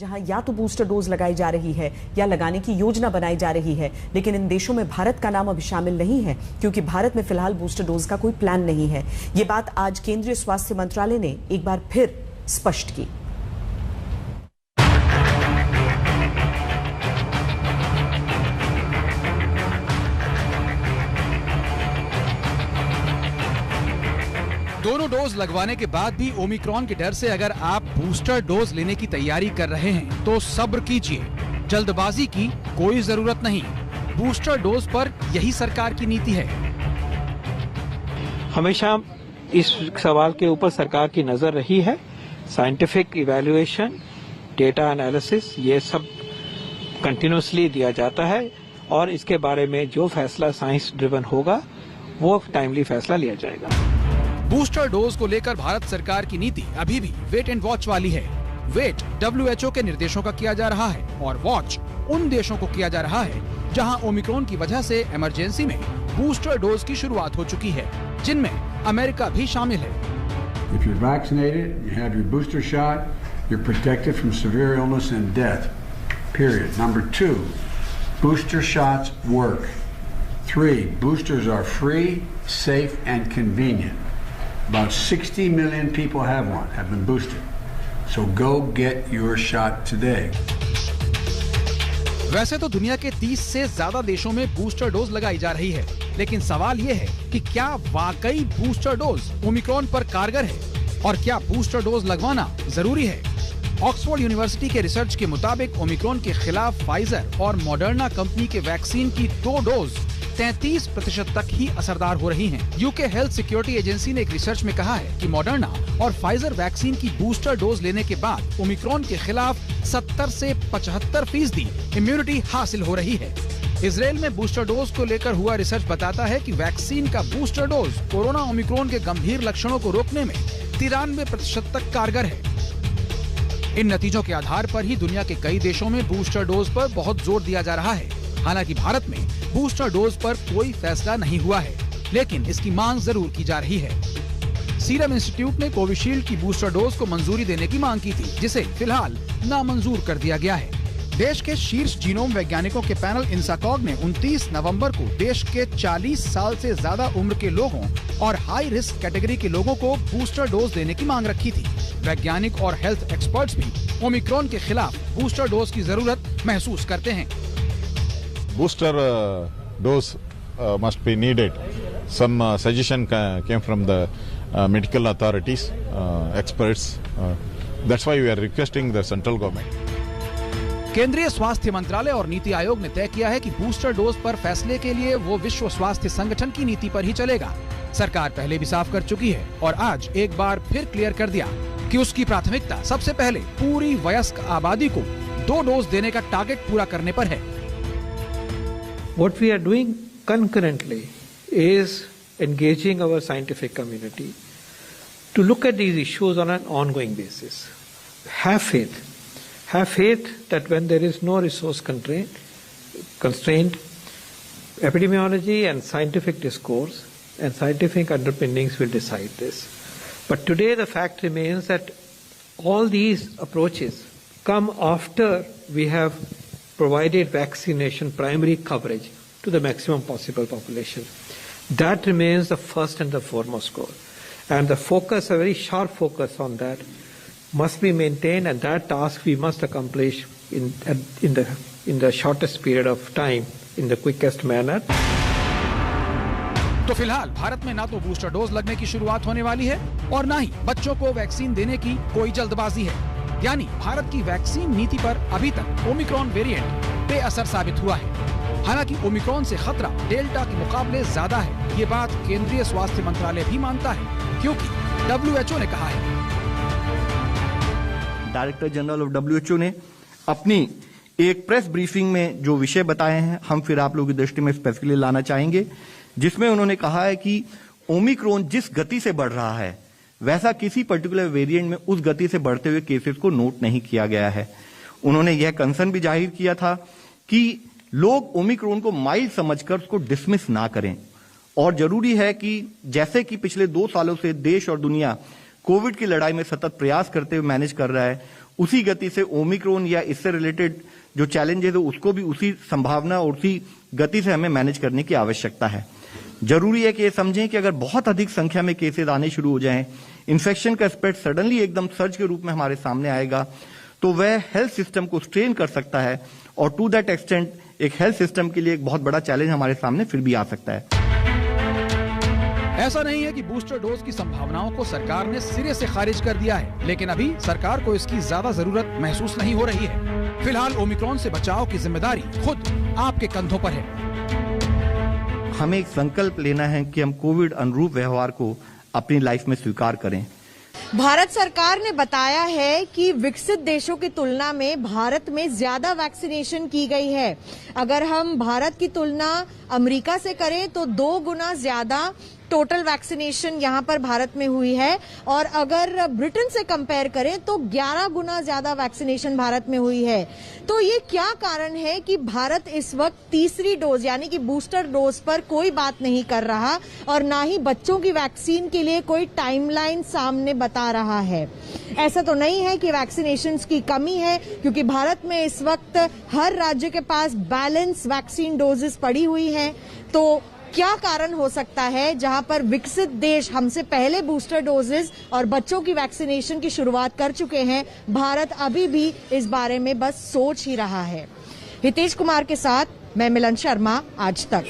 जहां या तो बूस्टर डोज लगाई जा रही है या लगाने की योजना बनाई जा रही है, लेकिन इन देशों में भारत का नाम अभी शामिल नहीं है क्योंकि भारत में फिलहाल बूस्टर डोज का कोई प्लान नहीं है। ये बात आज केंद्रीय स्वास्थ्य मंत्रालय ने एक बार फिर स्पष्ट की। दोनों डोज लगवाने के बाद भी ओमिक्रॉन के डर से अगर आप बूस्टर डोज लेने की तैयारी कर रहे हैं तो सब्र कीजिए, जल्दबाजी की कोई जरूरत नहीं। बूस्टर डोज पर यही सरकार की नीति है। हमेशा इस सवाल के ऊपर सरकार की नजर रही है। साइंटिफिक इवैल्यूएशन, डेटा एनालिसिस, ये सब कंटिन्यूसली दिया जाता है और इसके बारे में जो फैसला साइंस ड्रिवन होगा वो टाइमली फैसला लिया जाएगा। बूस्टर डोज को लेकर भारत सरकार की नीति अभी भी वेट एंड वॉच वाली है। वेट WHO के निर्देशों का किया जा रहा है और वॉच उन देशों को किया जा रहा है जहां ओमिक्रॉन की वजह से इमरजेंसी में बूस्टर डोज की शुरुआत हो चुकी है, जिनमें अमेरिका भी शामिल है। If you're vaccinated, you have your booster shot, you're protected from severe illness and death. Period. Number 2, booster shots work. 3, boosters are free, safe and convenient. About 60 million people have been boosted. So go get your shot today. वैसे तो दुनिया के 30 से ज्यादा देशों में booster dose लगाई जा रही है, लेकिन सवाल ये है कि क्या वाकई बूस्टर डोज ओमिक्रॉन पर कारगर है और क्या बूस्टर डोज लगवाना जरूरी है। ऑक्सफोर्ड यूनिवर्सिटी के रिसर्च के मुताबिक ओमिक्रॉन के खिलाफ फाइजर और मॉडर्ना कंपनी के वैक्सीन की 2 डोज 33% तक ही असरदार हो रही हैं। यूके हेल्थ सिक्योरिटी एजेंसी ने एक रिसर्च में कहा है कि मॉडर्ना और फाइजर वैक्सीन की बूस्टर डोज लेने के बाद ओमिक्रॉन के खिलाफ 70 से 75% इम्यूनिटी हासिल हो रही है। इजराइल में बूस्टर डोज को लेकर हुआ रिसर्च बताता है कि वैक्सीन का बूस्टर डोज कोरोना ओमिक्रॉन के गंभीर लक्षणों को रोकने में 93% तक कारगर है। इन नतीजों के आधार पर ही दुनिया के कई देशों में बूस्टर डोज पर बहुत जोर दिया जा रहा है। हालांकि भारत में बूस्टर डोज पर कोई फैसला नहीं हुआ है, लेकिन इसकी मांग जरूर की जा रही है। सीरम इंस्टीट्यूट ने कोविशील्ड की बूस्टर डोज को मंजूरी देने की मांग की थी, जिसे फिलहाल नामंजूर कर दिया गया है। देश के शीर्ष जीनोम वैज्ञानिकों के पैनल इंसाकॉग ने 29 नवंबर को देश के 40 साल से ज्यादा उम्र के लोगों और हाई रिस्क कैटेगरी के लोगों को बूस्टर डोज देने की मांग रखी थी। वैज्ञानिक और हेल्थ एक्सपर्ट्स भी ओमिक्रॉन के खिलाफ बूस्टर डोज की जरूरत महसूस करते हैं। Booster dose must be needed. Some suggestion came from the medical authorities, experts. That's why we are requesting the central government. केंद्रीय स्वास्थ्य मंत्रालय और नीति आयोग ने तय किया है कि बूस्टर डोज पर फैसले के लिए वो विश्व स्वास्थ्य संगठन की नीति पर ही चलेगा। सरकार पहले भी साफ कर चुकी है और आज एक बार फिर क्लियर कर दिया कि उसकी प्राथमिकता सबसे पहले पूरी वयस्क आबादी को 2 डोज देने का टारगेट पूरा करने पर है। What we are doing concurrently is engaging our scientific community to look at these issues on an ongoing basis. Have faith. Have faith that when there is no resource constraint, epidemiology and scientific discourse and scientific underpinnings will decide this. But today the fact remains that all these approaches come after we have provided vaccination primary coverage to the maximum possible population. That remains the first and the foremost goal. And the focus, a very sharp focus on that, must be maintained, and that task we must accomplish in the shortest period of time, in the quickest manner. तो फिलहाल भारत में ना तो booster dose लगने की शुरुआत होने वाली है और ना ही बच्चों को वैक्सीन देने की कोई जल्दबाजी है। यानी भारत की वैक्सीन नीति पर अभी तक ओमिक्रॉन वेरिएंट बेअसर साबित हुआ है। हालांकि ओमिक्रॉन से खतरा डेल्टा के मुकाबले ज्यादा है, ये बात केंद्रीय स्वास्थ्य मंत्रालय भी मानता है, क्योंकि WHO ने कहा है। डायरेक्टर जनरल ऑफ WHO ने अपनी एक प्रेस ब्रीफिंग में जो विषय बताए हैं, हम फिर आप लोगों की दृष्टि में स्पेसिफिकली लाना चाहेंगे, जिसमें उन्होंने कहा है कि ओमिक्रॉन जिस गति से बढ़ रहा है वैसा किसी पर्टिकुलर वेरिएंट में उस गति से बढ़ते हुए केसेस को नोट नहीं किया गया है। उन्होंने यह कंसर्न भी जाहिर किया था कि लोग ओमिक्रॉन को माइल्ड समझकर उसको डिसमिस ना करें और जरूरी है कि जैसे कि पिछले 2 सालों से देश और दुनिया कोविड की लड़ाई में सतत प्रयास करते हुए मैनेज कर रहा है, उसी गति से ओमिक्रॉन या इससे रिलेटेड जो चैलेंजेस है उसको भी उसी संभावना और उसी गति से हमें मैनेज करने की आवश्यकता है। जरूरी है कि ये समझें कि अगर बहुत अधिक संख्या में केसेस आने शुरू हो जाएं, इन्फेक्शन का स्प्रेड सडनली एकदम सर्ज के रूप में हमारे सामने आएगा, तो वह हेल्थ सिस्टम को स्ट्रेन कर सकता है और टू दैट एक्सटेंट एक हेल्थ सिस्टम के लिए एक बहुत बड़ा चैलेंज हमारे सामने फिर भी आ सकता है। ऐसा नहीं है कि बूस्टर डोज की संभावनाओं को सरकार ने सिरे से खारिज कर दिया है, लेकिन अभी सरकार को इसकी ज्यादा जरूरत महसूस नहीं हो रही है। फिलहाल ओमिक्रॉन से बचाव की जिम्मेदारी खुद आपके कंधों पर है। हमें एक संकल्प लेना है कि हम कोविड अनुरूप व्यवहार को अपनी लाइफ में स्वीकार करें। भारत सरकार ने बताया है कि विकसित देशों की तुलना में भारत में ज्यादा वैक्सीनेशन की गई है। अगर हम भारत की तुलना अमेरिका से करें तो 2 गुना ज्यादा टोटल वैक्सीनेशन यहां पर भारत में हुई है, और अगर ब्रिटेन से कंपेयर करें तो 11 गुना ज्यादा वैक्सीनेशन भारत में हुई है। तो ये क्या कारण है कि भारत इस वक्त तीसरी डोज यानी कि बूस्टर डोज पर कोई बात नहीं कर रहा और ना ही बच्चों की वैक्सीन के लिए कोई टाइमलाइन सामने बता रहा है? ऐसा तो नहीं है कि वैक्सीनेशन की कमी है, क्योंकि भारत में इस वक्त हर राज्य के पास बैलेंस वैक्सीन डोजेस पड़ी हुई हैं। तो क्या कारण हो सकता है जहां पर विकसित देश हमसे पहले बूस्टर डोजेस और बच्चों की वैक्सीनेशन की शुरुआत कर चुके हैं, भारत अभी भी इस बारे में बस सोच ही रहा है? हितेश कुमार के साथ मैं मिलन शर्मा, आज तक।